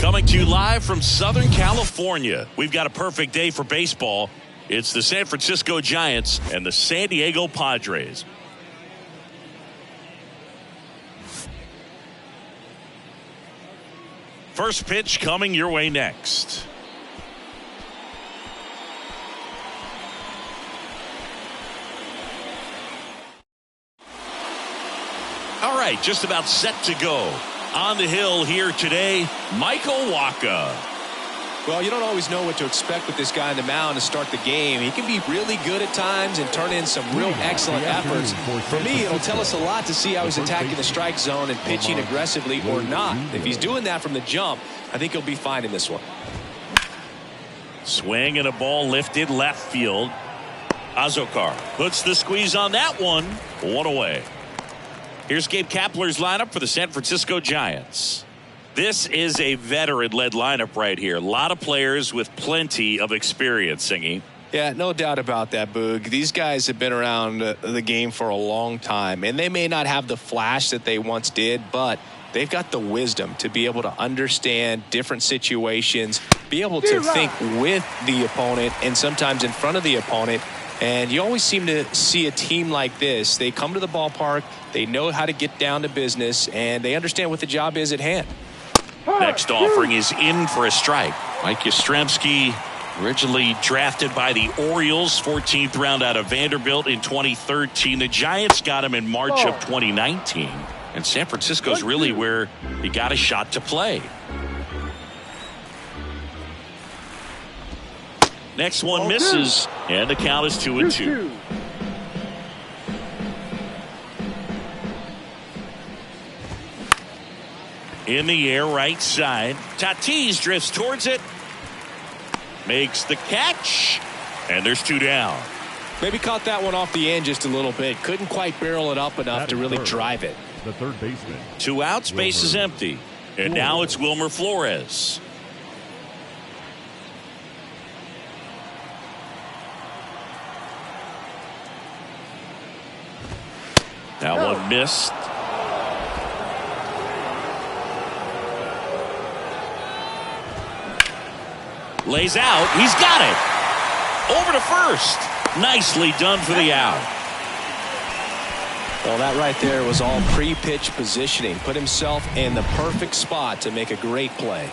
Coming to you live from Southern California. We've got a perfect day for baseball. It's the San Francisco Giants and the San Diego Padres. First pitch coming your way next. All right, just about set to go. On the hill here today, Michael Wacha. Well, you don't always know what to expect with this guy on the mound to start the game. He can be really good at times and turn in some real excellent efforts. For me, it'll tell us a lot to see how he's attacking the strike zone and pitching aggressively or not. If he's doing that from the jump, I think he'll be fine in this one. Swing and a ball lifted left field. Azokar puts the squeeze on that one. One away. Here's Gabe Kapler's lineup for the San Francisco Giants. This is a veteran-led lineup right here. A lot of players with plenty of experience, Singy. Yeah, no doubt about that, Boog. These guys have been around the game for a long time, and they may not have the flash that they once did, but they've got the wisdom to be able to understand different situations, be able to think with the opponent and sometimes in front of the opponent. And you always seem to see a team like this. They come to the ballpark, they know how to get down to business, and they understand what the job is at hand. Next offering is in for a strike. Mike Yastrzemski, originally drafted by the Orioles, 14th round out of Vanderbilt in 2013. The Giants got him in March of 2019. And San Francisco's really where he got a shot to play. Next one misses, and the count is 2-2. In the air, right side. Tatis drifts towards it. Makes the catch. And there's two down. Maybe caught that one off the end just a little bit. Couldn't quite barrel it up enough to really drive it. The third baseman. Two outs, base is empty. And now it's Wilmer Flores. That one missed. Lays out. He's got it. Over to first. Nicely done for the out. Well, that right there was all pre-pitch positioning. Put himself in the perfect spot to make a great play.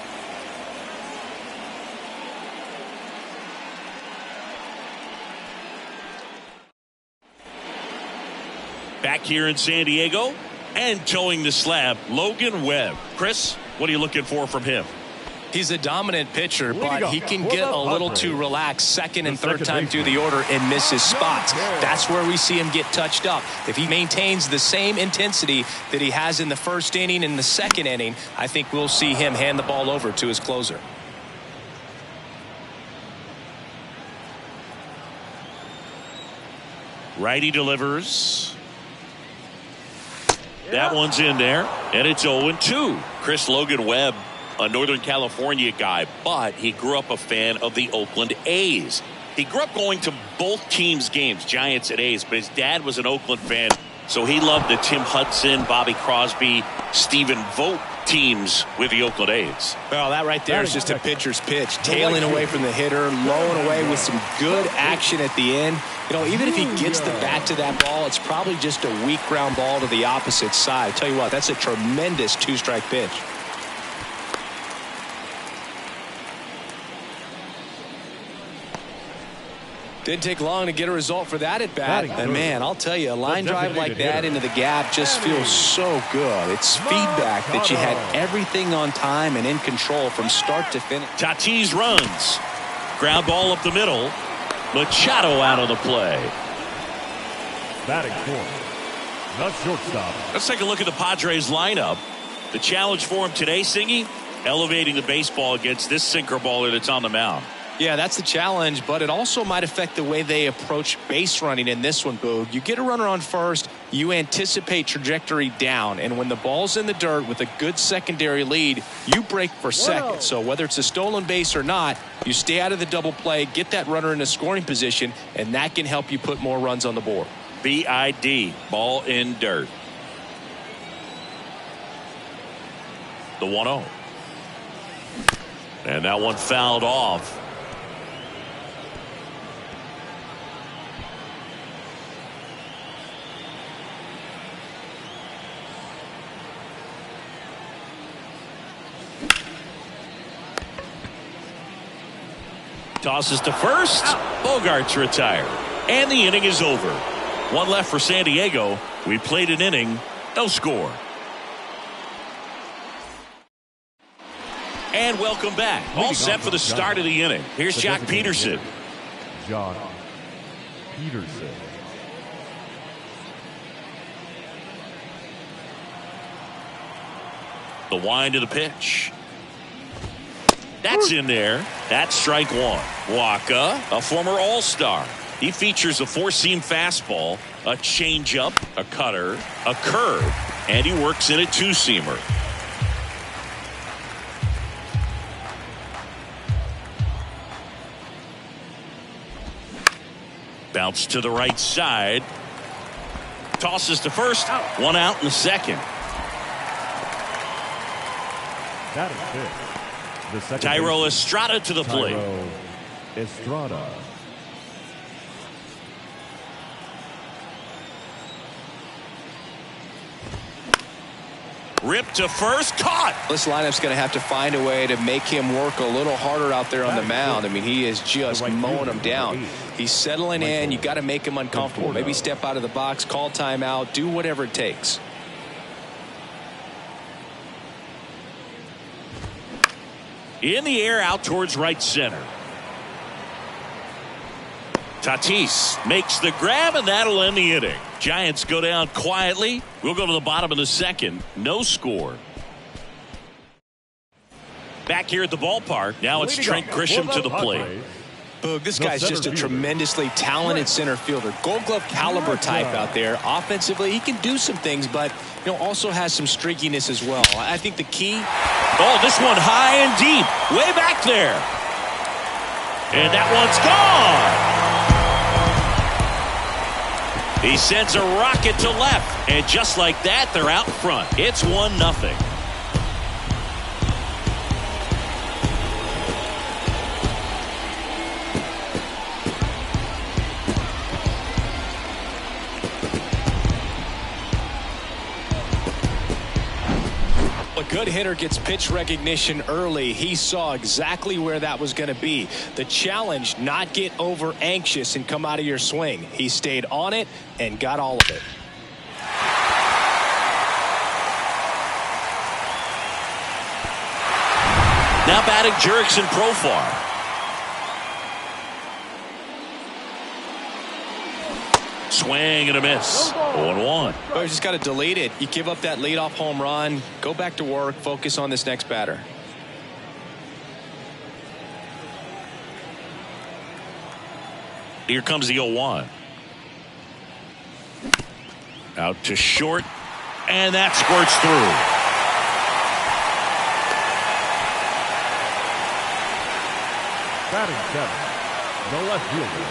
Back here in San Diego and towing the slab, Logan Webb. Chris, what are you looking for from him? He's a dominant pitcher, but he can get a little too relaxed second and third time through the order and miss his spots. That's where we see him get touched up. If he maintains the same intensity that he has in the first inning and the second inning, I think we'll see him hand the ball over to his closer. Righty delivers. That one's in there, and it's 0-2. Chris Logan Webb, a Northern California guy, but he grew up a fan of the Oakland A's. He grew up going to both teams' games, Giants and A's, but his dad was an Oakland fan, so he loved the Tim Hudson, Bobby Crosby, Stephen Vogt teams with the Oakland A's. Well, that right there is just a pitcher's pitch. Tailing away from the hitter, lowing away with some good action at the end. You know, even if he gets the bat to that ball, it's probably just a weak ground ball to the opposite side. Tell you what, that's a tremendous two-strike pitch. Didn't take long to get a result for that at bat. And man, I'll tell you, a line drive like that into the gap just feels so good. It's feedback that you had everything on time and in control from start to finish. Tatis runs. Ground ball up the middle. Machado out of the play. Batting fourth, the shortstop. Let's take a look at the Padres lineup. The challenge for him today, Singy, elevating the baseball against this sinker baller that's on the mound. Yeah, that's the challenge, but it also might affect the way they approach base running in this one, Boog. You get a runner on first, you anticipate trajectory down, and when the ball's in the dirt with a good secondary lead, you break for second. So whether it's a stolen base or not, you stay out of the double play, get that runner in a scoring position, and that can help you put more runs on the board. BID, ball in dirt. The 1-0. And that one fouled off. Tosses to first. Bogart's retired. And the inning is over. One left for San Diego. We played an inning. No score. And welcome back. All set for the start of the inning. Here's Jock Peterson. Jock Peterson. The wind of the pitch. That's in there. That's strike one. Waka, a former All-Star. He features a four-seam fastball, a changeup, a cutter, a curve, and he works in a two-seamer. Bounce to the right side. Tosses to first. One out in the second. That is fifth. The second Tyro baseman, Estrada to the plate. Tyro Estrada. Ripped to first. Caught. This lineup's going to have to find a way to make him work a little harder out there on the mound. I mean, he is just mowing them down. He's settling in. You got to make him uncomfortable. Maybe step out of the box, call timeout, do whatever it takes. In the air, out towards right center. Tatis makes the grab, and that'll end the inning. Giants go down quietly. We'll go to the bottom of the second. No score. Back here at the ballpark. Now it's Trent Grisham to the plate. Boog, this guy's just a tremendously talented center fielder. Gold Glove caliber type out there. Offensively, he can do some things, but also has some streakiness as well. I think the key. Oh, this one high and deep. Way back there. And that one's gone. He sends a rocket to left. And just like that, they're out front. It's 1-0. A good hitter gets pitch recognition early. He saw exactly where that was going to be. The challenge, not get over anxious and come out of your swing. He stayed on it and got all of it. Now batting Jurickson Profar. Swing and a miss. 0-1. Well, you just got to delete it. You give up that leadoff home run. Go back to work. Focus on this next batter. Here comes the 0-1. Out to short. And that squirts through. Batting seventh, the left fielder,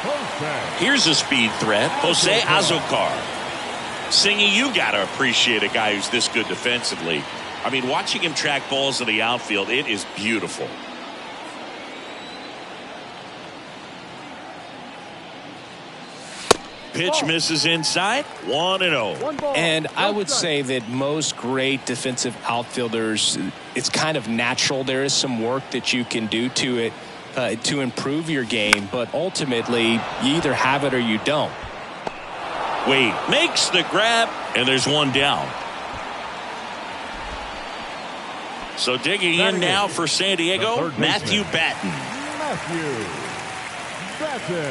Jose. Here's a speed threat. Jose Azocar. Singy, you got to appreciate a guy who's this good defensively. I mean, watching him track balls in the outfield, it is beautiful. Pitch misses inside. 1-0. And I would say that most great defensive outfielders, it's kind of natural. There is some work that you can do to it to improve your game, but ultimately you either have it or you don't. Wade makes the grab, and there's one down. So digging in now for San Diego, Matthew Batten.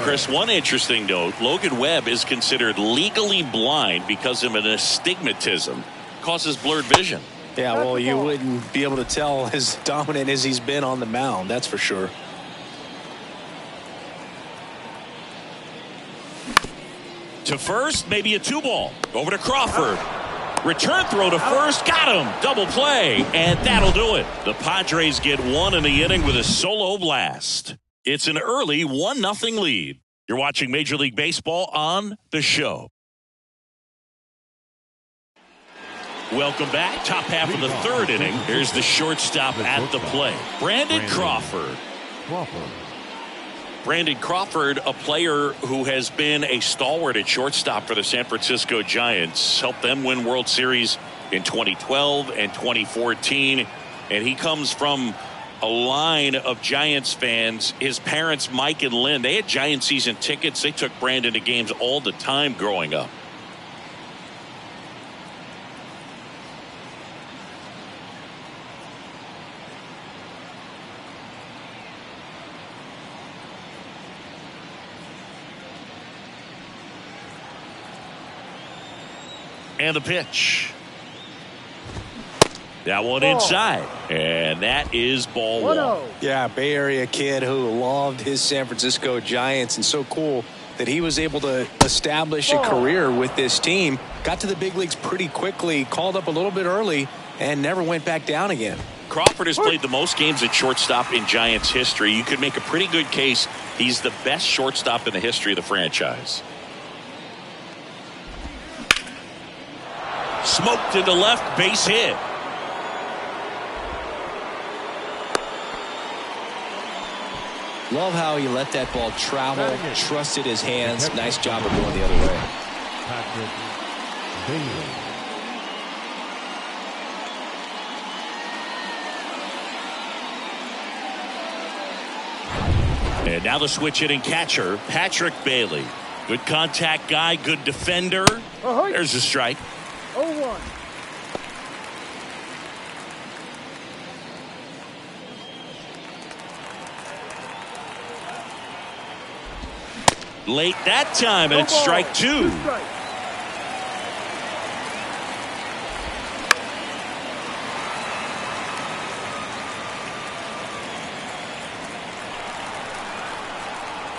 Chris, one interesting note, Logan Webb is considered legally blind because of an astigmatism. Causes blurred vision. Yeah, well, you wouldn't be able to tell as dominant as he's been on the mound, that's for sure. To first, maybe a 2-ball. Over to Crawford. Return throw to first. Got him. Double play. And that'll do it. The Padres get one in the inning with a solo blast. It's an early 1-0 lead. You're watching Major League Baseball on The Show. Welcome back. Top half of the third inning. Here's the shortstop at the plate. Brandon Crawford. Brandon Crawford, a player who has been a stalwart at shortstop for the San Francisco Giants, helped them win World Series in 2012 and 2014. And he comes from a line of Giants fans. His parents, Mike and Lynn, they had Giant season tickets. They took Brandon to games all the time growing up. And the pitch. That one inside. And that is ball one. Yeah, Bay Area kid who loved his San Francisco Giants, and so cool that he was able to establish a career with this team. Got to the big leagues pretty quickly, called up a little bit early, and never went back down again. Crawford has played the most games at shortstop in Giants history. You could make a pretty good case he's the best shortstop in the history of the franchise. Smoked into left, base hit. Love how he let that ball travel, trusted his hands. Nice job of going the other way. And now the switch hitting catcher, Patrick Bailey. Good contact guy, good defender. There's a strike. 0-1. Late that time, and it's strike two.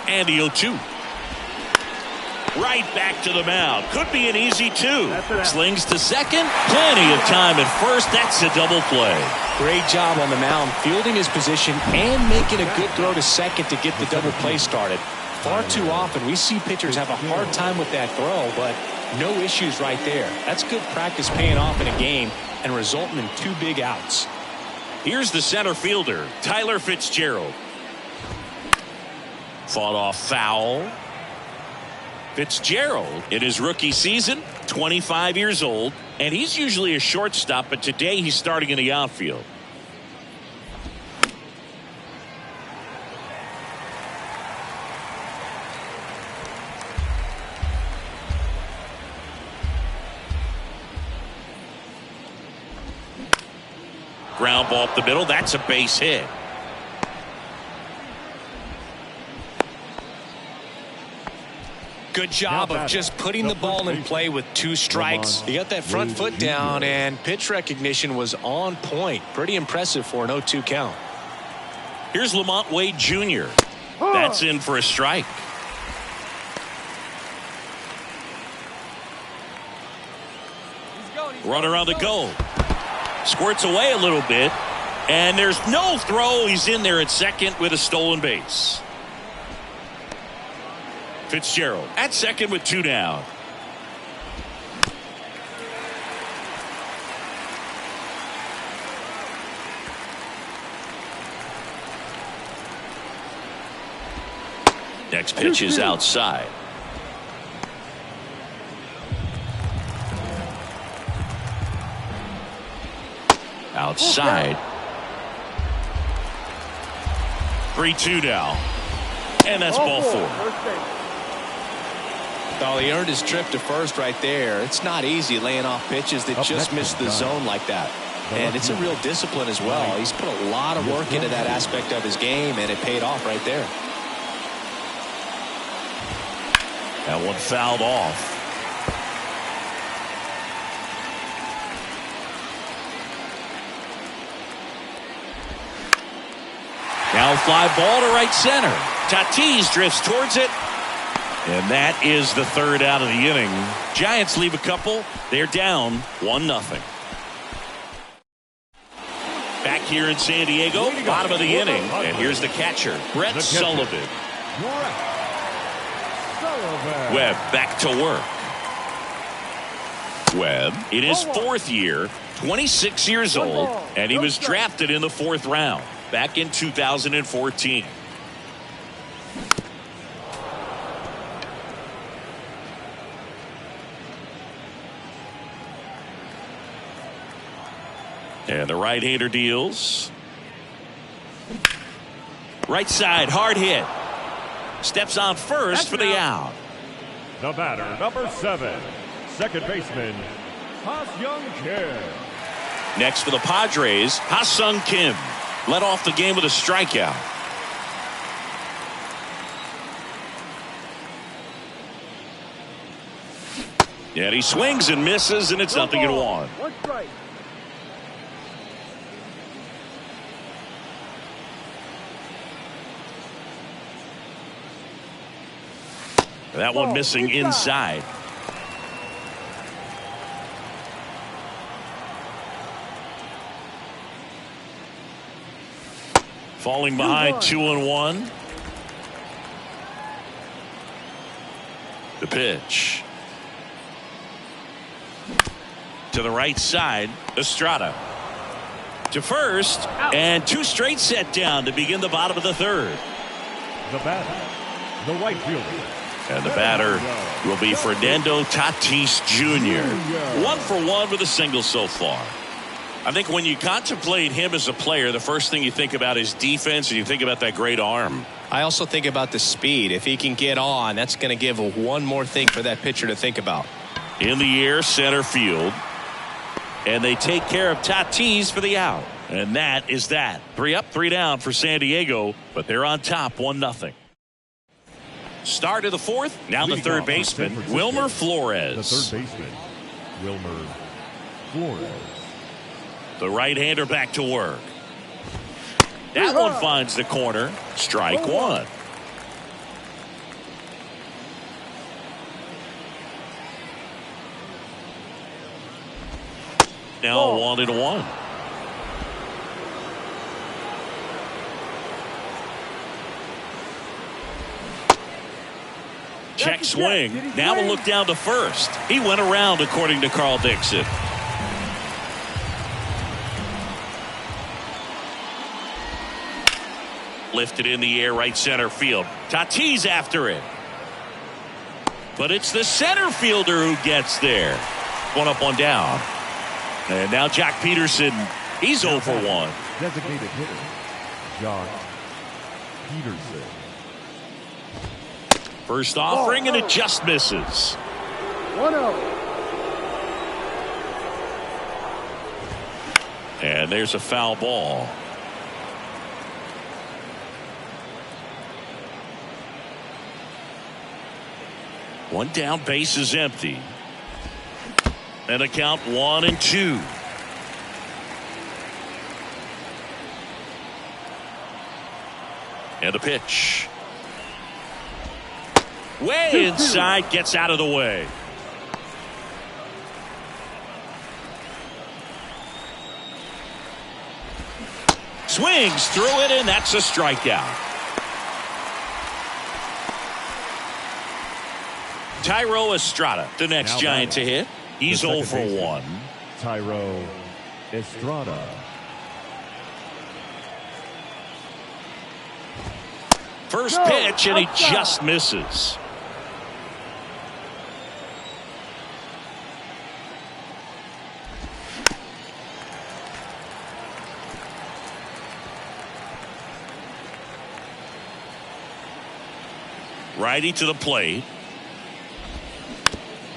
And the 0-2. Right back to the mound. Could be an easy two. Slings to second. Plenty of time at first. That's a double play. Great job on the mound, fielding his position and making a good throw to second to get the double play started. Far too often we see pitchers have a hard time with that throw, but no issues right there. That's good practice paying off in a game and resulting in 2 big outs. Here's the center fielder, Tyler Fitzgerald. Fought off foul. Fitzgerald, in his rookie season, 25 years old, and he's usually a shortstop, but today he's starting in the outfield. Ground ball up the middle. That's a base hit. Good job of just putting the ball in play with 2 strikes. He got that front foot down, and pitch recognition was on point. Pretty impressive for an 0-2 count. Here's Lamont Wade Jr. That's in for a strike. Runner on the go. Squirts away a little bit, and there's no throw. He's in there at second with a stolen base. Fitzgerald at second with 2 down. Next pitch is outside. Outside. 3-2 now. And that's ball 4. Well, he earned his trip to first right there. It's not easy laying off pitches that just miss the zone like that. And it's a real discipline as well. He's put a lot of work into that aspect of his game, and it paid off right there. That one fouled off. Now fly ball to right center. Tatis drifts towards it. And that is the third out of the inning. Giants leave a couple. They're down 1-0. Back here in San Diego, bottom of the inning. And here's the catcher, Brett Sullivan. Webb back to work. Webb in his fourth year, 26 years old, and he was drafted in the 4th round back in 2014. And the right-hander deals. Right side, hard hit. Steps on first for the out. The batter, number 7, second baseman, Ha-Seong Kim. Next for the Padres, Ha-Seong Kim led off the game with a strikeout. And he swings and misses, and it's 0-1. One strike. That one missing inside. Falling behind 2-1. The pitch. To the right side, Estrada. To first, and 2 straight set down to begin the bottom of the 3rd. The batter, the right fielder. And the batter will be Fernando Tatis Jr. 1 for 1 with a single so far. I think when you contemplate him as a player, the first thing you think about is defense, and you think about that great arm. I also think about the speed. If he can get on, that's going to give one more thing for that pitcher to think about. In the air, center field. And they take care of Tatis for the out. And that is that. 3 up, 3 down for San Diego, but they're on top 1-0. Start of the 4th. Now the third baseman, Wilmer Flores. The third baseman, Wilmer Flores. The right-hander back to work. That one finds the corner. Strike 1. Now 1-1. Check swing. Now we'll look down to first. He went around, according to Carl Dixon. Lifted in the air, right center field. Tatis after it. But it's the center fielder who gets there. 1 up, 1 down. And now Jack Peterson, he's 0 for 1. Designated hitter, Jock Peterson. First offering, and it just misses. 1-0. And there's a foul ball. One down, base is empty. And a count 1-2. And a pitch. Way inside, gets out of the way. Swings through it, and that's a strikeout. Thairo Estrada, the next Now Giant to hit. He's 0 for 1. Thairo Estrada. First pitch, and he just misses. Righty to the plate.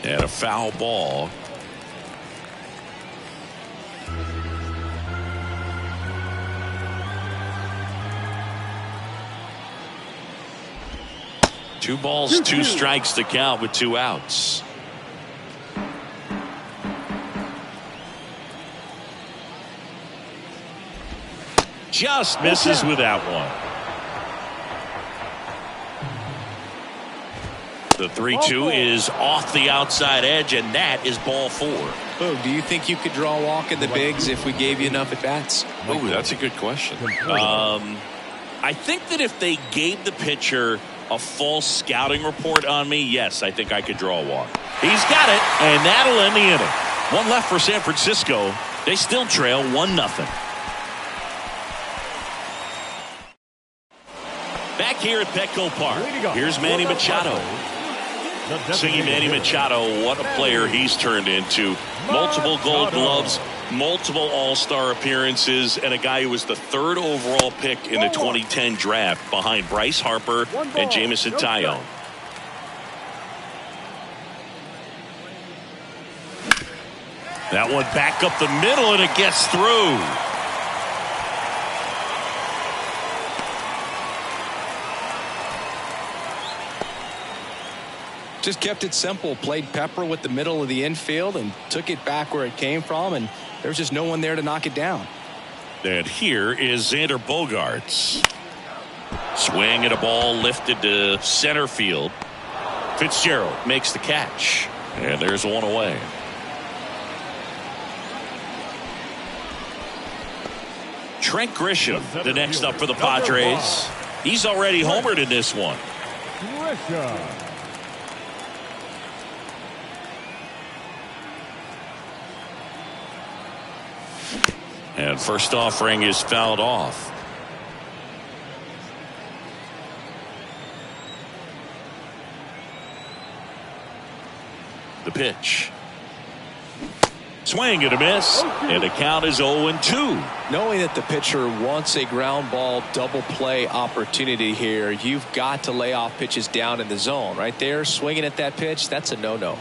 And a foul ball. Two balls, 2 strikes to count with 2 outs. Just misses with that one. The 3-2 is off the outside edge, and that is ball 4. Oh, do you think you could draw a walk in the bigs if we gave you enough at bats? Oh, that's a good question. I think that if they gave the pitcher a false scouting report on me, yes, I think I could draw a walk. He's got it, and that'll end the inning. One left for San Francisco. They still trail 1-0. Back here at Petco Park, here's Manny Machado. Singing Manny Machado, what a player he's turned into. Multiple Gold Gloves, multiple All-Star appearances, and a guy who was the 3rd overall pick in the 2010 draft behind Bryce Harper and Jameson Taillon. That one back up the middle, and it gets through. Just kept it simple, played pepper with the middle of the infield and took it back where it came from, and there's just no one there to knock it down. And here is Xander Bogaerts. Swing and a ball lifted to center field. Fitzgerald makes the catch, and there's one away. Trent Grisham, the next up for the Padres. He's already homered in this one. And first offering is fouled off. The pitch. Swing and a miss. And the count is 0-2. Knowing that the pitcher wants a ground ball double play opportunity here, you've got to lay off pitches down in the zone. Right there, swinging at that pitch, that's a no-no.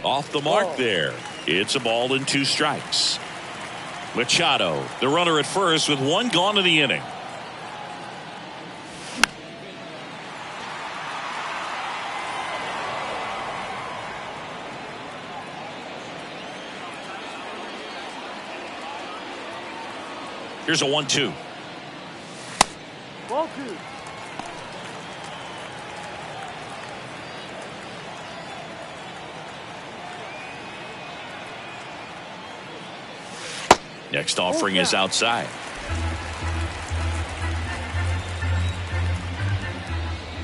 Off the mark there. It's a ball and 2 strikes. Machado, the runner at first with 1 gone in the inning. Here's a 1-2. Ball 2. Next offering is outside.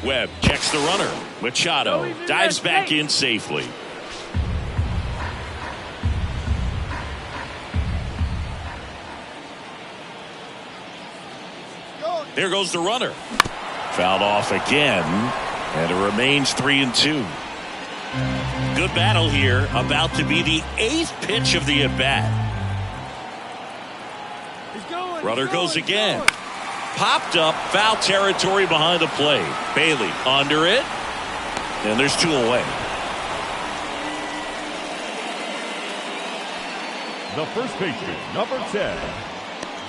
Webb checks the runner. Machado dives back in safely. There goes the runner. Fouled off again, and it remains 3-2. Good battle here. About to be the 8th pitch of the at-bat. Runner goes again. Popped up, foul territory behind the plate. Bailey under it, and there's 2 away. The first baseman, number 10,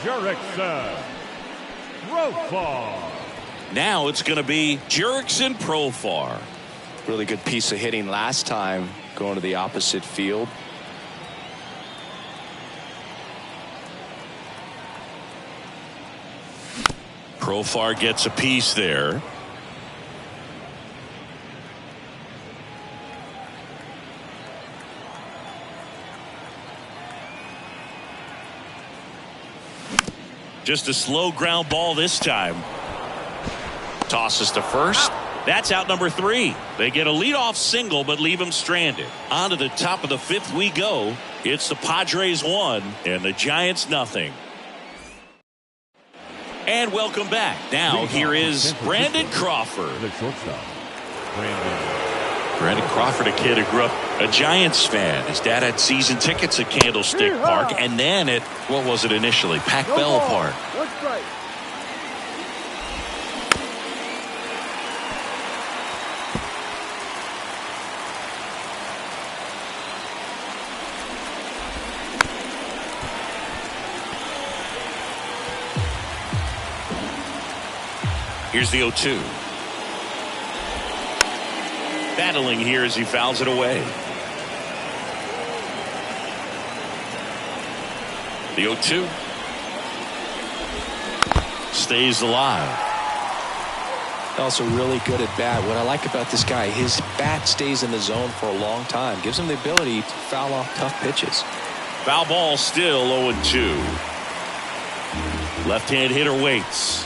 Jurickson Profar. Now it's going to be Jurickson Profar. Really good piece of hitting last time, going to the opposite field. Profar gets a piece there. Just a slow ground ball this time. Tosses to first. That's out number 3. They get a leadoff single but leave him stranded. On to the top of the 5th we go. It's the Padres 1 and the Giants nothing. And welcome back. Now here is Brandon Crawford. The shortstop, Brandon Crawford, a kid who grew up a Giants fan. His dad had season tickets at Candlestick Park, and then at, what was it initially, Pac Bell Park. Here's the 0-2. Battling here as he fouls it away. The 0-2. Stays alive. Also really good at bat. What I like about this guy, his bat stays in the zone for a long time. Gives him the ability to foul off tough pitches. Foul ball still 0-2. Left-hand hitter waits.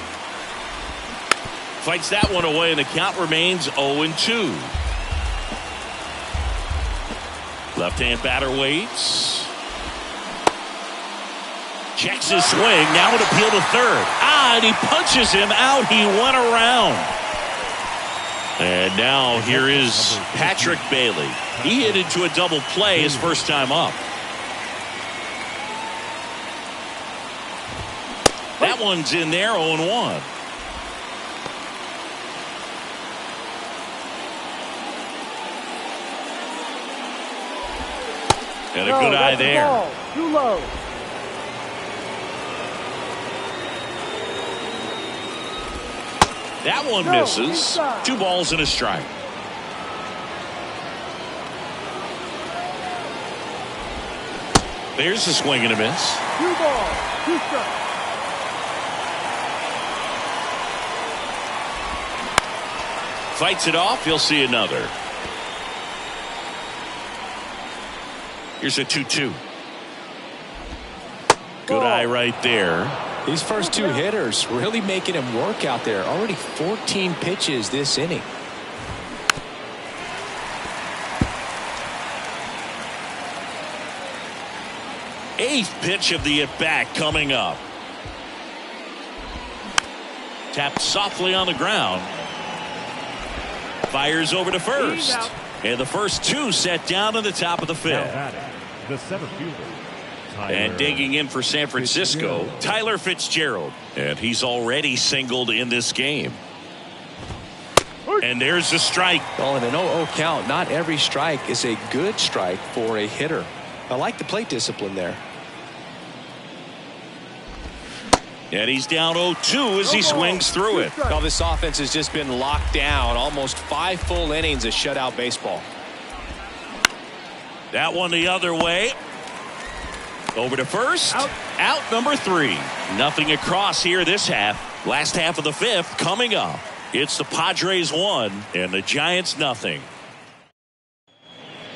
Fights that one away, and the count remains 0-2. Left-hand batter waits. Checks his swing. Now an appeal to third. And he punches him out. He went around. And now here is Patrick Bailey. He hit into a double play his first time up. That one's in there, 0-1. And a good eye there. Too low. That one misses. 2 balls and a strike. There's a swing and a miss. 2 balls, 2 strikes. Fights it off. He'll see another. Here's a 2-2. Good eye right there. These first 2 hitters really making him work out there. Already 14 pitches this inning. Eighth pitch of the at-bat coming up. Tapped softly on the ground. Fires over to first. And the first 2 set down to the top of the 5th. The 7th fielder. And digging in for San Francisco, Tyler Fitzgerald. And he's already singled in this game. And there's the strike. Well, in an 0-0 count, not every strike is a good strike for a hitter. I like the plate discipline there. And he's down 0-2 as he swings through it. Well, this offense has just been locked down. Almost 5 full innings of shutout baseball. That one the other way. Over to first. Out number 3. Nothing across here this half. Last half of the 5th coming up. It's the Padres 1 and the Giants nothing.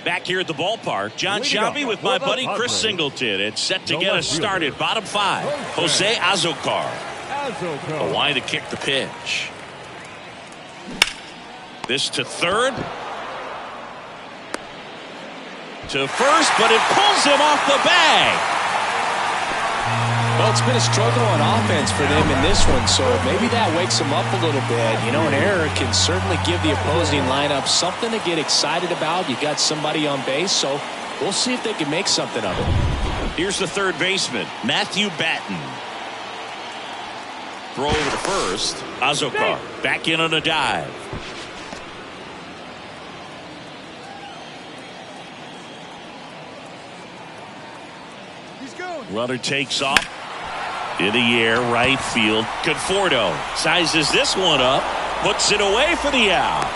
Back here at the ballpark, John Shelby with my buddy Chris Singleton. It's set to get us started. Bottom 5. Jose Azocar. A line to kick the pitch. This to third. To first, but it pulls him off the bag. Well, it's been a struggle on offense for them in this one, so maybe that wakes them up a little bit. You know, an error can certainly give the opposing lineup something to get excited about. You got somebody on base, so we'll see if they can make something of it. Here's the third baseman, Matthew Batten. Throw over to first. Azocar back in on a dive. Runner takes off. In the air, right field. Conforto sizes this one up. Puts it away for the out.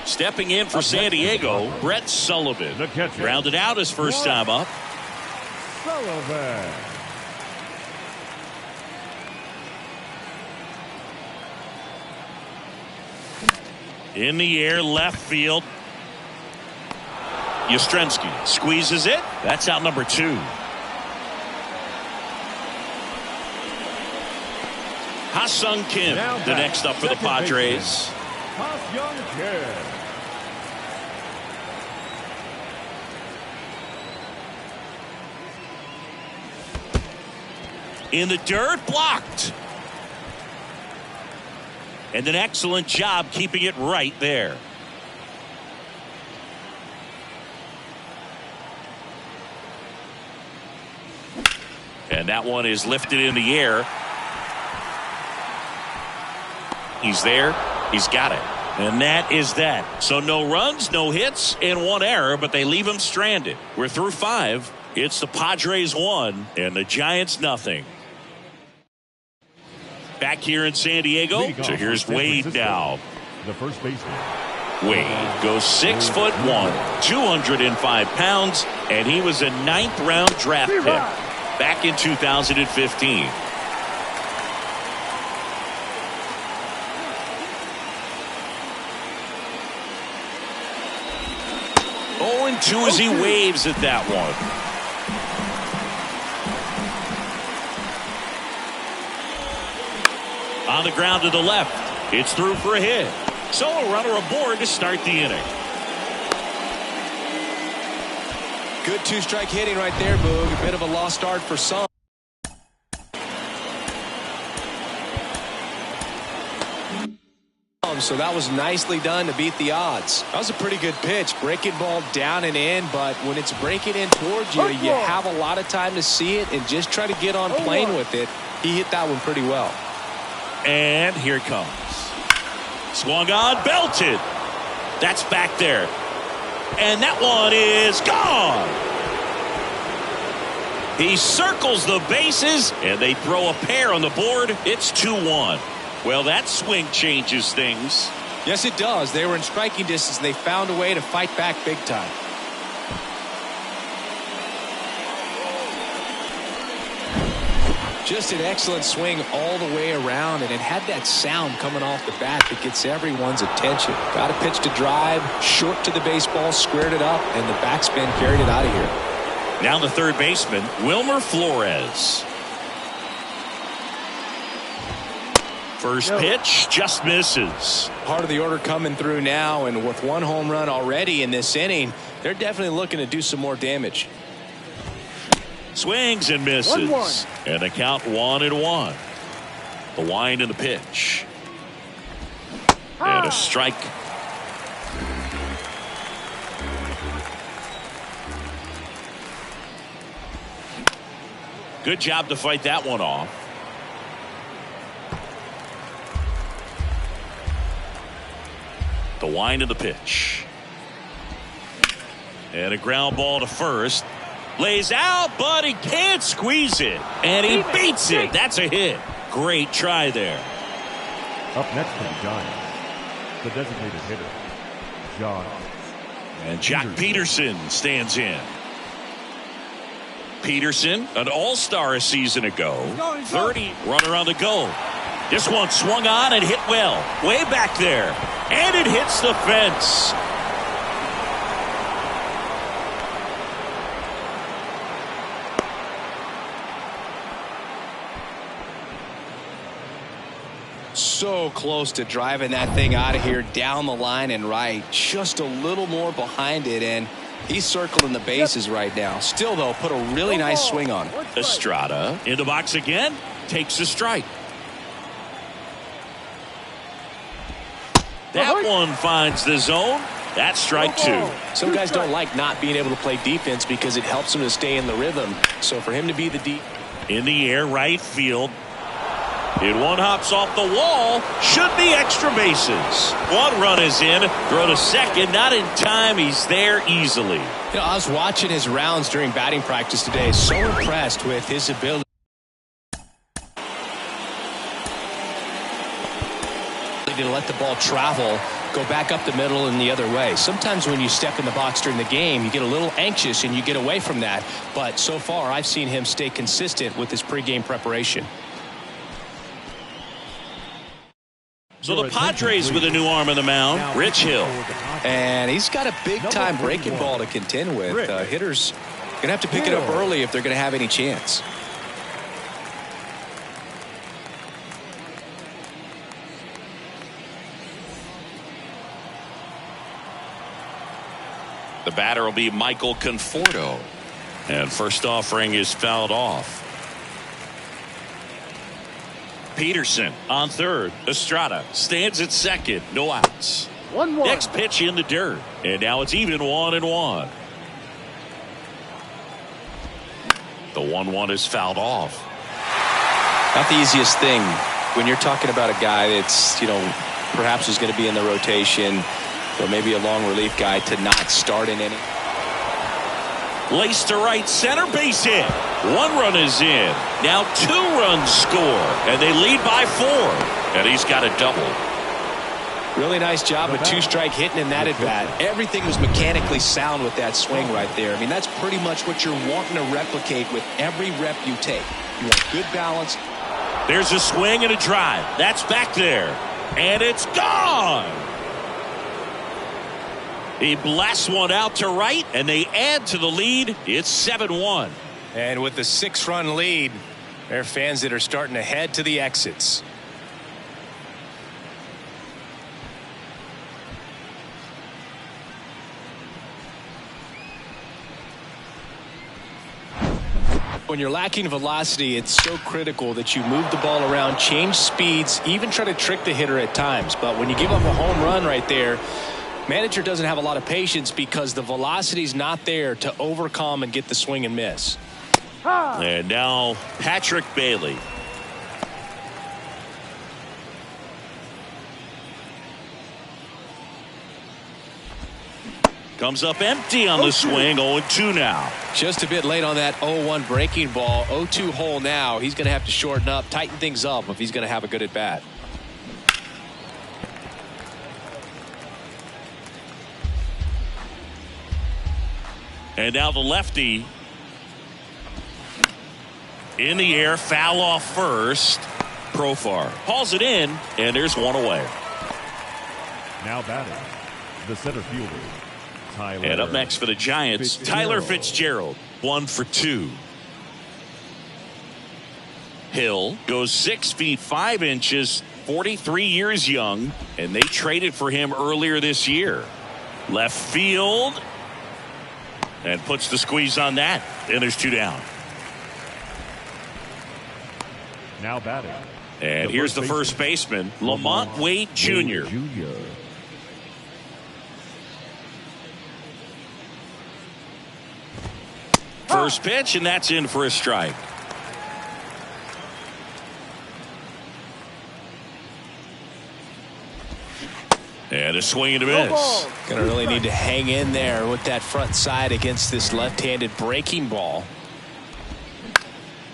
Stepping in for San Diego, Brett Sullivan. Rounded out his first time up. Sullivan. In the air, left field. Yastrzemski squeezes it. That's out number 2. Ha-Sung Kim, the next up for the Padres. Ha-Sung Kim. In the dirt, blocked. And an excellent job keeping it right there. And that one is lifted in the air. He's there. He's got it. And that is that. So no runs, no hits, and 1 error, but they leave him stranded. We're through 5. It's the Padres 1 and the Giants nothing. Back here in San Diego. So here's Wade now. The first baseman. Wade goes 6'1", 205 pounds, and he was a 9th round draft pick back in 2015. Oh, and 2 as he waves at that one. On the ground to the left. It's through for a hit. So a runner aboard to start the inning. Good two-strike hitting right there, Boog. A bit of a lost start for some. So that was nicely done to beat the odds. That was a pretty good pitch. Breaking ball down and in, but when it's breaking in towards you, you have a lot of time to see it and just try to get on plane with it. He hit that one pretty well. And here it comes. Swung on, belted. That's back there. And that one is gone. He circles the bases, and they throw a pair on the board. It's 2-1. Well, that swing changes things. Yes, it does. They were in striking distance. They found a way to fight back big time. Just an excellent swing all the way around, and it had that sound coming off the bat that gets everyone's attention. Got a pitch to drive, short to the baseball, squared it up, and the backspin carried it out of here. Now the third baseman, Wilmer Flores. First pitch just misses. Part of the order coming through now, and with one home run already in this inning, they're definitely looking to do some more damage. Swings and misses. 1-1. And the count 1-1. The wind and the pitch. And a strike. Good job to fight that one off. The wind of the pitch. And a ground ball to first. Lays out, but he can't squeeze it. And he beats it. That's a hit. Great try there. Up next for the Giants, the designated hitter, John. And Jack Peterson stands in. Peterson, an all-star a season ago. 30 runner on the go. This one swung on and hit well. Way back there. And it hits the fence. So close to driving that thing out of here down the line and right. Just a little more behind it, and he's circling the bases right now. Still, though, put a really nice swing on it. Estrada in the box again. Takes a strike. That one finds the zone. That's strike two. Some guys don't like not being able to play defense because it helps them to stay in the rhythm. So for him to be the deep. In the air, right field. It one hops off the wall. Should be extra bases. One run is in. Throw to second. Not in time. He's there easily. You know, I was watching his rounds during batting practice today. So impressed with his ability to let the ball travel, go back up the middle and the other way. Sometimes when you step in the box during the game, you get a little anxious and you get away from that. But so far, I've seen him stay consistent with his pregame preparation. So the Padres with a new arm on the mound, Rich Hill. And he's got a big-time breaking ball to contend with. Hitters going to have to pick it up early if they're going to have any chance. The batter will be Michael Conforto. And first offering is fouled off. Peterson on third. Estrada stands at second. No outs. 1-1. Next pitch in the dirt. And now it's even 1-1. The 1-1 is fouled off. Not the easiest thing when you're talking about a guy that's, perhaps is going to be in the rotation, or maybe a long relief guy, to not start in any. Lace to right center, base hit. One run is in. Now 2 runs score, and they lead by 4. And he's got a double. Really nice job of 2-strike hitting in that at bat. Everything was mechanically sound with that swing right there. I mean, that's pretty much what you're wanting to replicate with every rep you take. You want good balance. There's a swing and a drive. That's back there. And it's gone. He blasts one out to right, and they add to the lead. It's 7-1. And with the 6-run lead, there are fans that are starting to head to the exits. when you're lacking velocity, it's so critical that you move the ball around, change speeds, even try to trick the hitter at times. But when you give up a home run right there, manager doesn't have a lot of patience because the velocity's not there to overcome and get the swing and miss. And now Patrick Bailey. Comes up empty on the swing. 0-2 now. Just a bit late on that 0-1 breaking ball. 0-2 hole now. He's going to have to shorten up, tighten things up if he's going to have a good at bat. And now the lefty in the air, foul off first. Profar hauls it in, and there's one away. Now batting, the center fielder, Tyler. And up next for the Giants, Tyler Fitzgerald. 1 for 2. Hill goes 6 feet 5 inches, 43 years young, and they traded for him earlier this year. Left field, and puts the squeeze on that, and there's 2 down. Now batting. And here's the first baseman, Lamont Wade Jr. First pitch, and that's in for a strike. And a swing and a miss. Going to really need to hang in there with that front side against this left-handed breaking ball.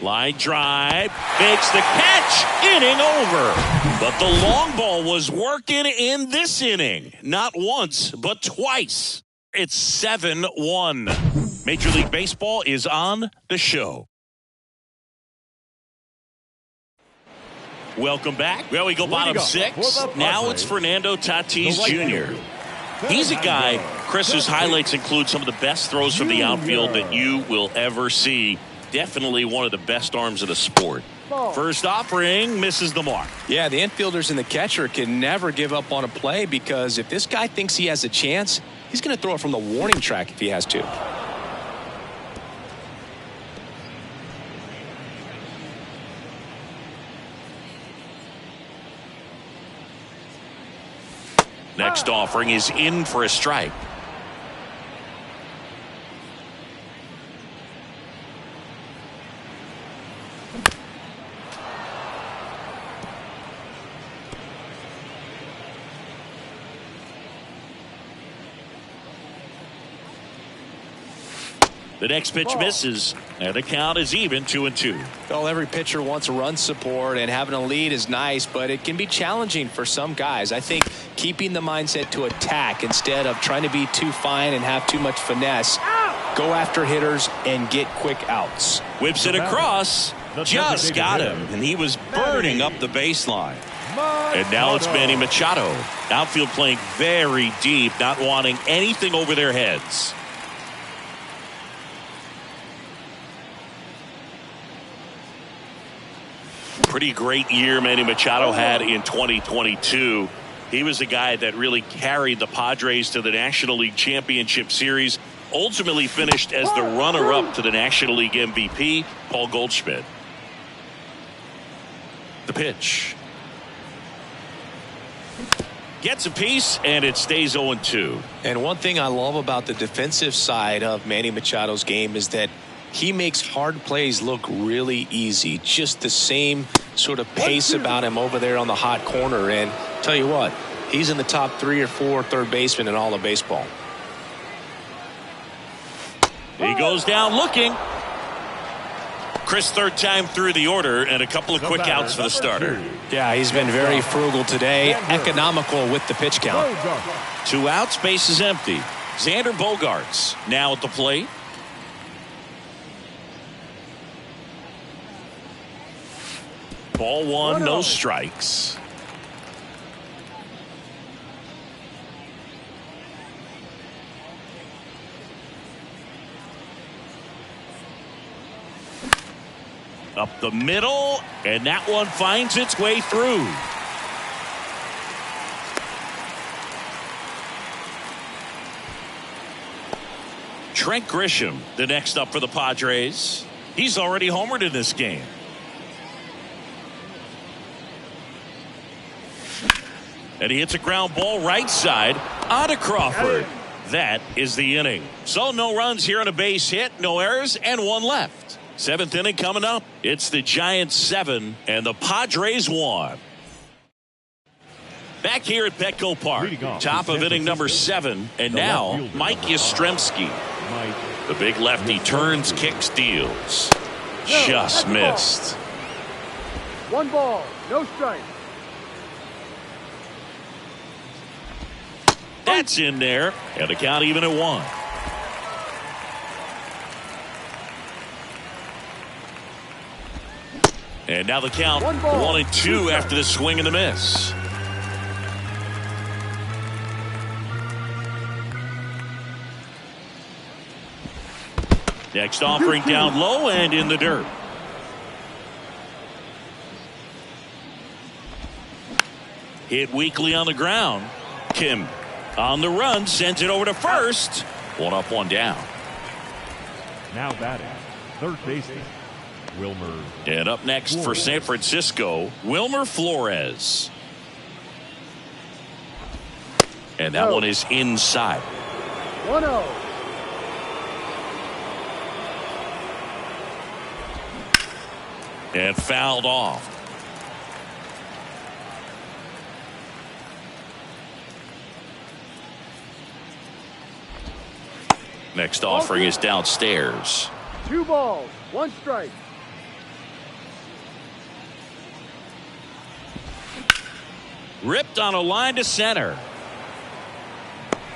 Line drive, makes the catch, inning over. But the long ball was working in this inning. Not once, but twice. It's 7-1. Major League Baseball is on the show. Welcome back. Well, we go bottom 6. Now it's Fernando Tatis Jr. He's a guy, Chris's highlights include some of the best throws from the outfield that you will ever see. Definitely one of the best arms of the sport. First offering misses the mark. Yeah, the infielders and the catcher can never give up on a play because if this guy thinks he has a chance, he's going to throw it from the warning track if he has to. Next offering is in for a strike. The next pitch misses, and the count is even 2-2. Well, every pitcher wants run support, and having a lead is nice, but it can be challenging for some guys. I think keeping the mindset to attack instead of trying to be too fine and have too much finesse. Go after hitters and get quick outs. Whips it across, just got him, and he was burning up the baseline. And now it's Manny Machado. Outfield playing very deep, not wanting anything over their heads. Pretty great year Manny Machado had in 2022. He was a guy that really carried the Padres to the National League Championship Series. Ultimately finished as the runner-up to the National League MVP, Paul Goldschmidt. The pitch. Gets a piece, and it stays 0-2. And one thing I love about the defensive side of Manny Machado's game is that he makes hard plays look really easy. Just the same sort of pace about him over there on the hot corner. And tell you what, he's in the top 3 or 4 third basemen in all of baseball. He goes down looking. Chris, third time through the order, and a couple of quick outs for the starter. Yeah, he's been very frugal today, economical with the pitch count. 2 outs, base is empty. Xander Bogaerts now at the plate. Ball 1, no strikes. Up the middle, and that one finds its way through. Trent Grisham, the next up for the Padres. He's already homered in this game. And he hits a ground ball right side onto Crawford. That is the inning. So no runs here on a base hit, no errors, and one left. Seventh inning coming up. It's the Giants 7 and the Padres 1. Back here at Petco Park, top of inning number 7, and now Mike Yastrzemski. The big lefty turns, kicks, deals. Just missed. 1 ball, no strike. That's in there, and the count even at 1. And now the count 1-2 after the swing and the miss. Next offering down low and in the dirt. Hit weakly on the ground. Kim on the run, sends it over to first. 1 up, 1 down. Now batting, third baseman, Wilmer. And up next for San Francisco, Wilmer Flores. And that one is inside. 1-0. And fouled off. Next offering is downstairs. 2 balls, 1 strike. Ripped on a line to center.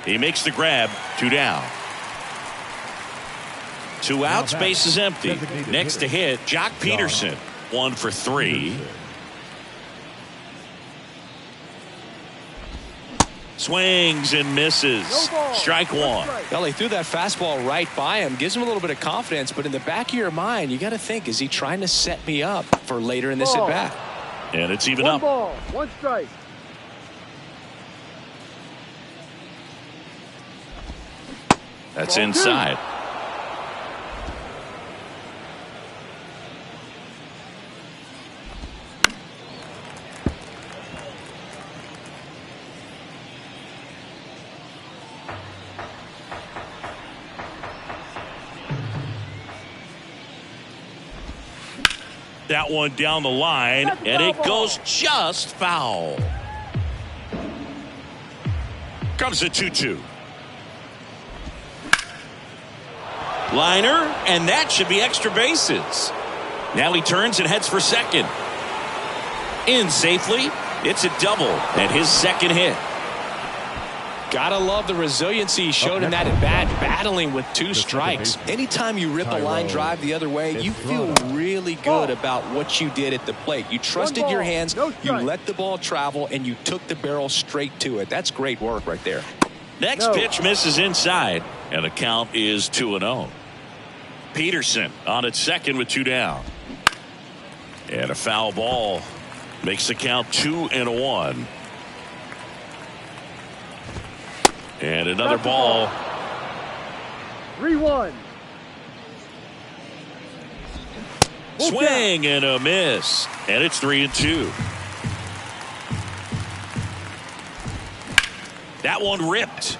He makes the grab. 2 down. 2 outs, base is empty. Next to hit, Jock Peterson. 1 for 3. Swings and misses. Strike 1. Well, he threw that fastball right by him. Gives him a little bit of confidence, but in the back of your mind, you got to think, is he trying to set me up for later in this at-bat? And it's even 1 up. ball, 1 strike. That's inside. That one down the line, and it goes just foul. Comes the 2-2. Liner, and that should be extra bases. Now he turns and heads for second. In safely. It's a double and his second hit. Gotta love the resiliency he showed in that at bat, battling with 2 strikes. Anytime you rip a line drive the other way, you feel really good about what you did at the plate. You trusted your hands, you let the ball travel, and you took the barrel straight to it. That's great work right there. Next pitch misses inside, and the count is 2-0. Peterson on at second with 2 down. And a foul ball makes the count 2-1. And another ball. 3-1. Swing and a miss. And it's 3-2. That one ripped.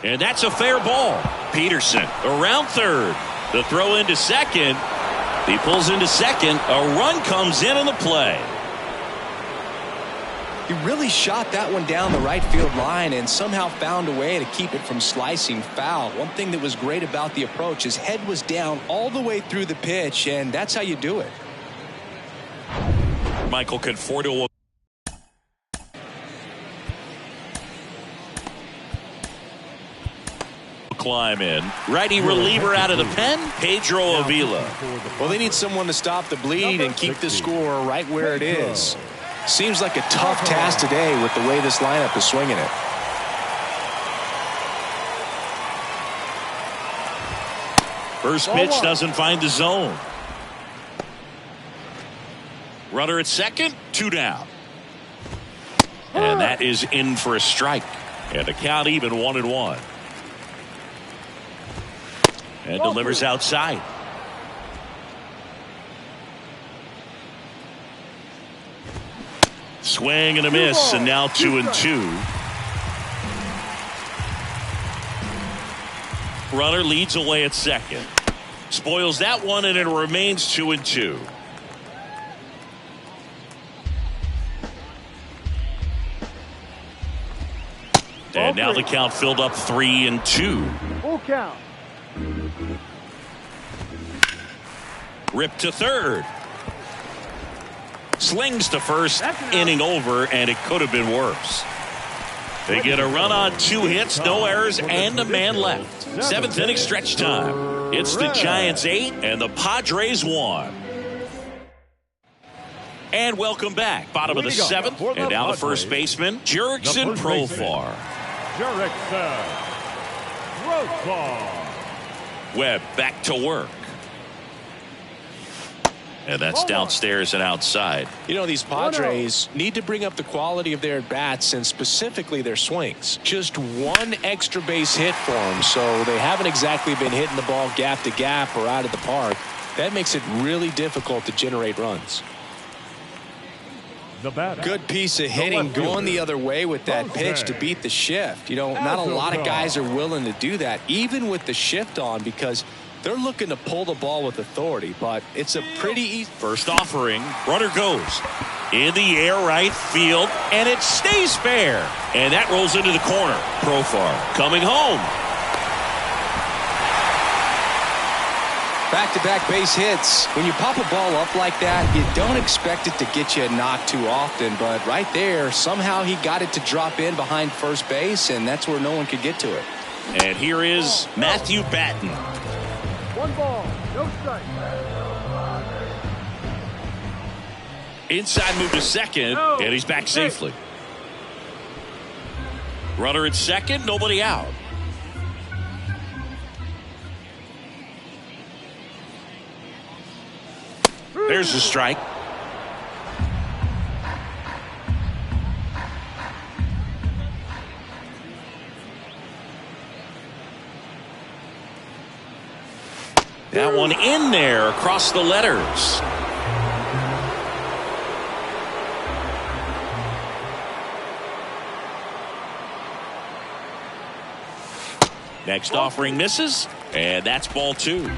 And that's a fair ball. Peterson around third. The throw into second. He pulls into second. A run comes in on the play. He really shot that one down the right field line and somehow found a way to keep it from slicing foul. One thing that was great about the approach, his head was down all the way through the pitch, and that's how you do it. Michael Conforto. Climb in. Righty reliever out of the pen, Pedro Avila. Well, they need someone to stop the bleed and keep the score right where it is. Seems like a tough task today with the way this lineup is swinging it. First pitch doesn't find the zone. Runner at second, 2 down. And that is in for a strike. And the count even 1-1. And delivers outside. Swing and a miss, and now 2-2. Runner leads away at second. Spoils that one, and it remains 2-2. And now the count filled up 3-2. Full count. Ripped to third. Slings to first. Inning over, and it could have been worse. They get a run on 2 hits, no errors, and a man left. 7th inning stretch time. It's the Giants 8 and the Padres 1. And welcome back. Bottom of the 7th, and now the first baseman, Jurickson Profar. Jurickson Profar. Webb back to work. And that's downstairs and outside. You know, these Padres need to bring up the quality of their at-bats and specifically their swings. Just one extra base hit for them, so they haven't exactly been hitting the ball gap to gap or out of the park. That makes it really difficult to generate runs. Good piece of hitting going the other way with that pitch to beat the shift. You know, not a lot of guys are willing to do that, even with the shift on, because they're looking to pull the ball with authority, but it's a pretty easy. First offering, runner goes in the air, right field, and it stays fair. And that rolls into the corner. Profar coming home. Back-to-back base hits. When you pop a ball up like that, you don't expect it to get you a knock too often, but right there, somehow he got it to drop in behind first base, and that's where no one could get to it. And here is Matthew Batten. 1 ball, no strike. Inside move to second, and he's back safely. Runner at second, nobody out. There's the strike. That one in there across the letters. Next offering misses, and that's ball 2.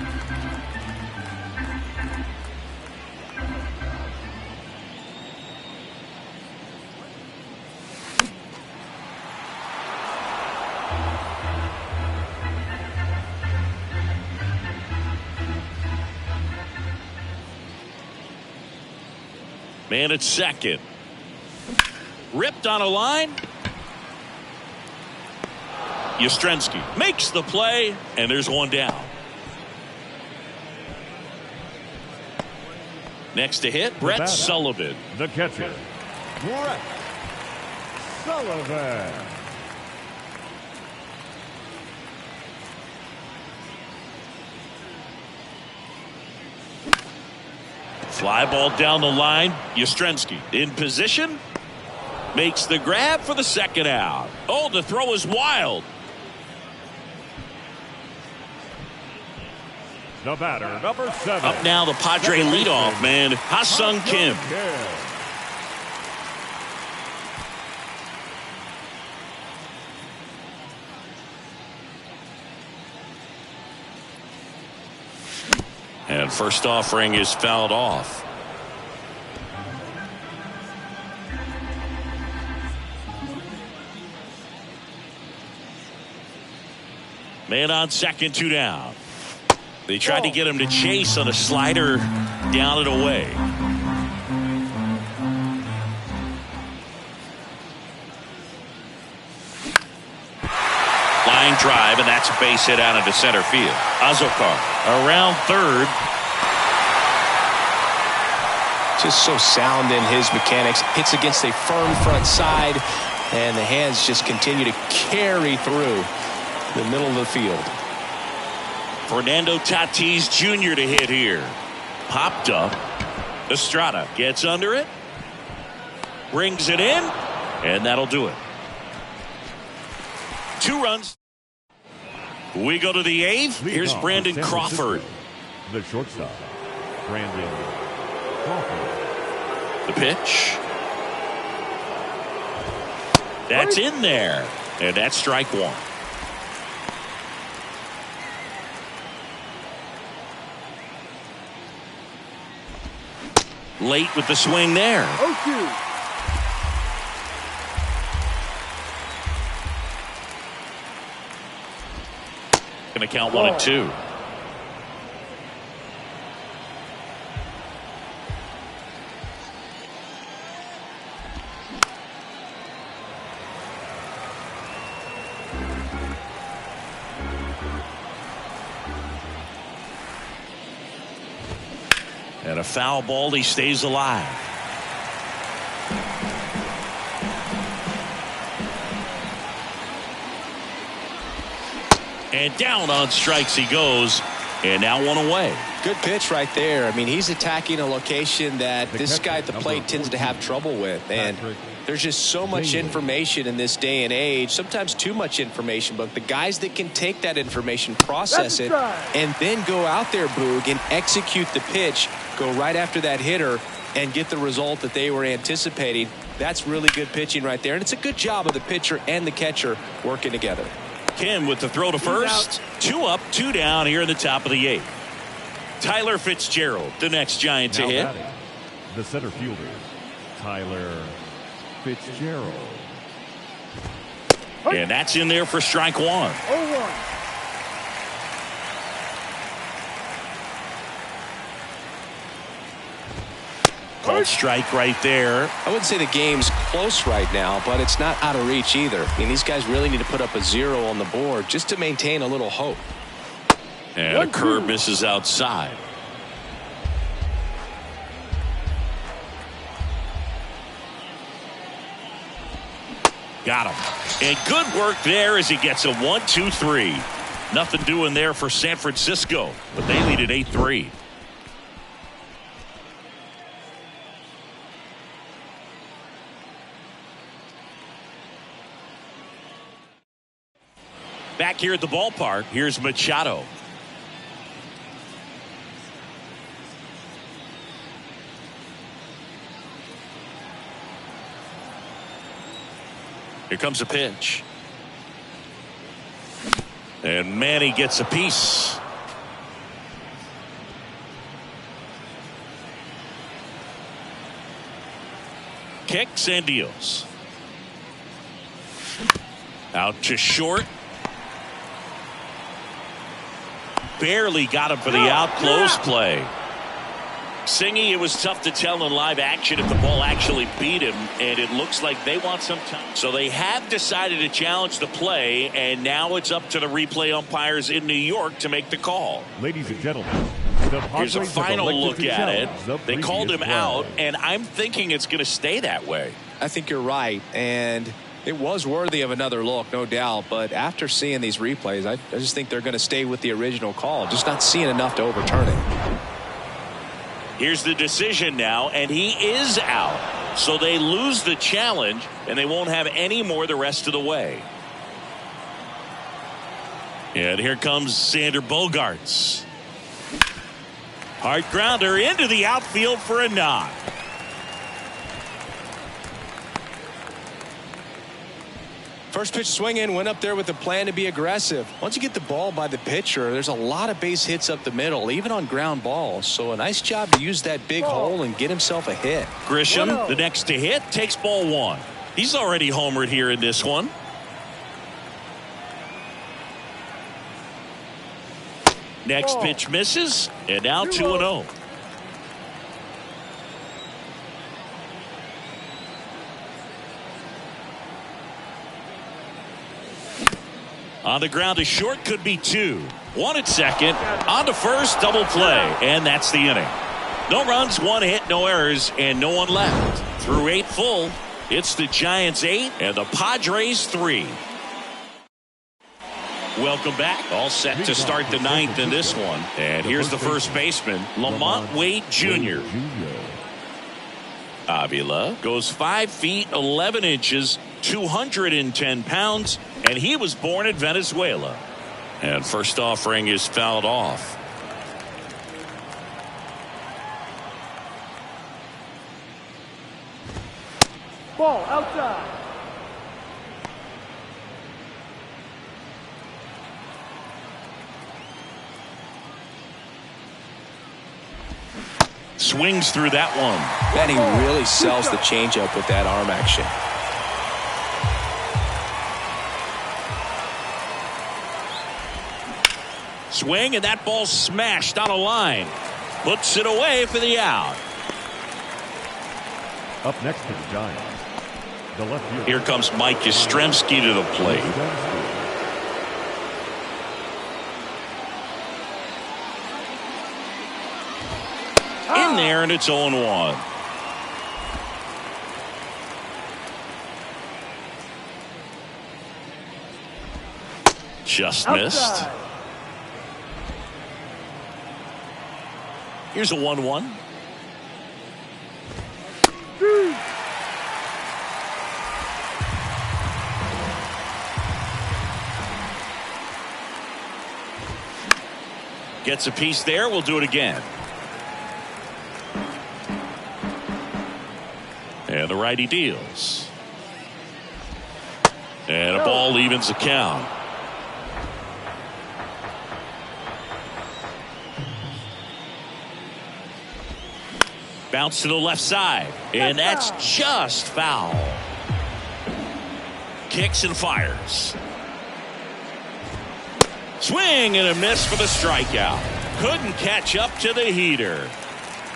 Man at second. Ripped on a line. Yastrzemski makes the play, and there's one down. Next to hit, Brett Sullivan. The catcher, Brett Sullivan. Fly ball down the line. Yastrzemski in position. Makes the grab for the second out. Oh, the throw is wild. The batter, number 7. Up now, the Padre leadoff man, Ha-Seong Kim. And first offering is fouled off. Man on second, 2 down. They tried to get him to chase on a slider down and away. Line drive, and that's a base hit out into center field. Azokar around third. Just so sound in his mechanics. Hits against a firm front side, and the hands just continue to carry through the middle of the field. Fernando Tatis Jr. to hit here. Popped up. Estrada gets under it. Brings it in. And that'll do it. 2 runs. We go to the 8th. Here's Brandon Crawford. The shortstop, Brandon Crawford. The pitch. That's in there. And that's strike one. Late with the swing there. 0-2. Going to count 1-2. And a foul ball, he stays alive. And down on strikes he goes. And now one away. Good pitch right there. I mean, he's attacking a location that this guy at the plate tends to have trouble with. And there's just so much information in this day and age, sometimes too much information, but the guys that can take that information, process it, and then go out there, Boog, and execute the pitch, go right after that hitter and get the result that they were anticipating. That's really good pitching right there. And it's a good job of the pitcher and the catcher working together. Kim with the throw to first. 2 up, 2 down here in the top of the 8th. Tyler Fitzgerald, the next Giant to hit. Batting, the center fielder, Tyler Fitzgerald. And that's in there for strike one. 0-1. Called strike right there. I wouldn't say the game's close right now, but it's not out of reach either. I mean, these guys really need to put up a 0 on the board just to maintain a little hope. And a curve misses outside. Got him. And good work there as he gets a 1-2-3. Nothing doing there for San Francisco, but they lead at 8-3. Back here at the ballpark, here's Machado. Here comes a pitch. And Manny gets a piece. Kicks and deals. Out to short. Barely got him for the out close play. Singy, it was tough to tell in live action if the ball actually beat him, and it looks like they want some time. So they have decided to challenge the play, and now it's up to the replay umpires in New York to make the call. Ladies and gentlemen, the here's a Padres final have look elected to at it. challenge the They called him previous out, round. and I'm thinking it's going to stay that way. I think you're right, and it was worthy of another look, no doubt. But after seeing these replays, I just think they're going to stay with the original call, just not seeing enough to overturn it. Here's the decision now, and he is out. So they lose the challenge, and they won't have any more the rest of the way. And here comes Sander Bogaerts. Hard grounder into the outfield for a knock. First pitch swinging, went up there with a plan to be aggressive. Once you get the ball by the pitcher, there's a lot of base hits up the middle, even on ground balls. So a nice job to use that big hole and get himself a hit. Grisham, the next to hit, takes ball one. He's already homered here in this one. Next pitch misses, and now 2-0. On the ground to short, could be 2. 1 at second, on to first, double play, and that's the inning. No runs, 1 hit, no errors, and no one left. Through 8 full, it's the Giants 8 and the Padres 3. Welcome back. All set to start the 9th in this one. And here's the first baseman, Lamont Wade Jr. Avila goes 5 feet 11 inches, 210 pounds, and he was born in Venezuela. And first offering is fouled off. Ball outside. Swings through that one. And he really sells the changeup with that arm action. Swing, and that ball smashed on a line. Puts it away for the out. Up next for the Giants, the left fielder. Here comes Mike Yastrzemski to the plate. In there, and it's 0-1. Just missed. Here's a 1-1. Gets a piece there. We'll do it again. And the righty deals. And a ball evens the count. Bounce to the left side. And that's just foul. Kicks and fires. Swing and a miss for the strikeout. Couldn't catch up to the heater.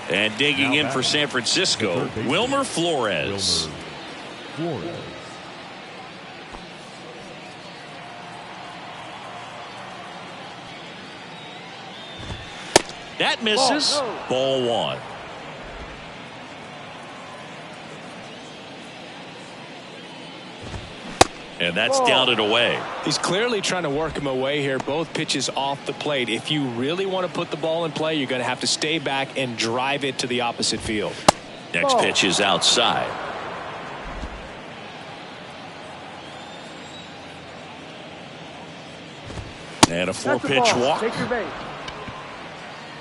And digging in for San Francisco, Wilmer Flores. That misses. Ball one. And that's down and away. He's clearly trying to work him away here. Both pitches off the plate. If you really want to put the ball in play, you're going to have to stay back and drive it to the opposite field. Next pitch is outside. And a 4-pitch walk. Take your base.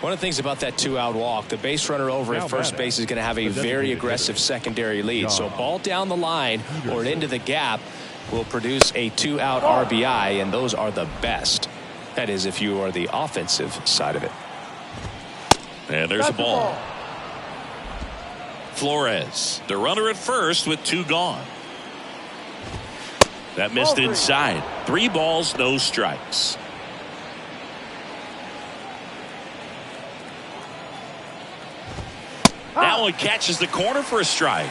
One of the things about that 2-out walk, the base runner over at first base is going to have a very aggressive secondary lead. So ball down the line or into the gap will produce a 2-out RBI, and those are the best. That is, if you are the offensive side of it. And there's a ball. Flores, the runner at first with 2 gone. That missed inside. 3 balls, no strikes. That one catches the corner for a strike.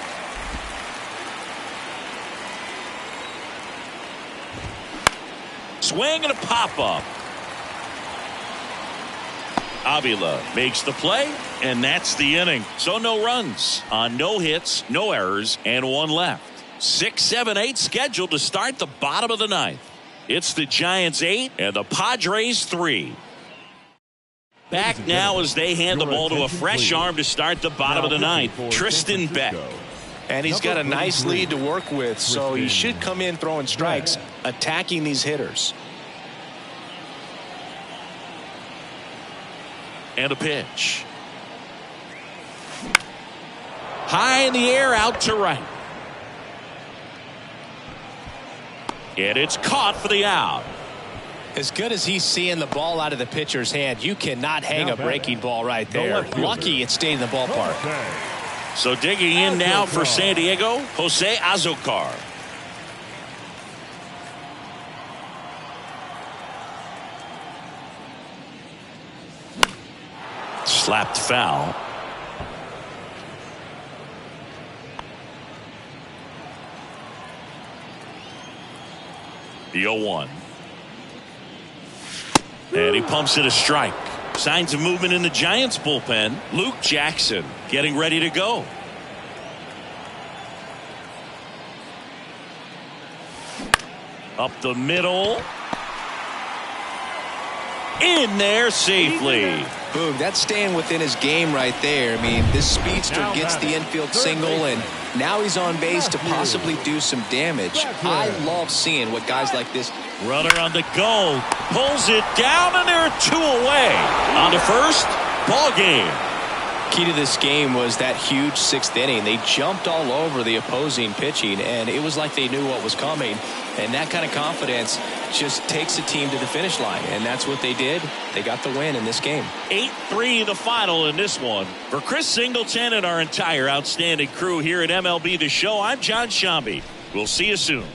Swing and a pop-up. Avila makes the play, and that's the inning. So no runs on no hits, no errors, and 1 left. 6, 7, 8 scheduled to start the bottom of the 9th. It's the Giants 8 and the Padres 3. Back now as they hand the ball to a fresh arm to start the bottom of the 9th. Tristan Beck. And he's got a nice lead to work with, so he should come in throwing strikes, attacking these hitters. And a pitch. High in the air, out to right. And it's caught for the out. As good as he's seeing the ball out of the pitcher's hand, you cannot hang a breaking ball right there. Lucky it stayed in the ballpark. So digging in now for San Diego, Jose Azocar. Slapped foul. The 0-1. And he pumps it a strike. Signs of movement in the Giants bullpen. Luke Jackson getting ready to go. Up the middle. In there safely. Boom, that's staying within his game right there. I mean, this speedster gets the infield single, and now he's on base to possibly do some damage. I love seeing what guys like this. Runner on the go. Pulls it down, and there are 2 away. On to first. Ball game. key to this game was that huge 6th inning. They jumped all over the opposing pitching, and it was like they knew what was coming. And that kind of confidence just takes a team to the finish line, and that's what they did. They got the win in this game. 8-3 the final in this one. For Chris Singleton and our entire outstanding crew here at MLB The Show, I'm John Shambi. We'll see you soon.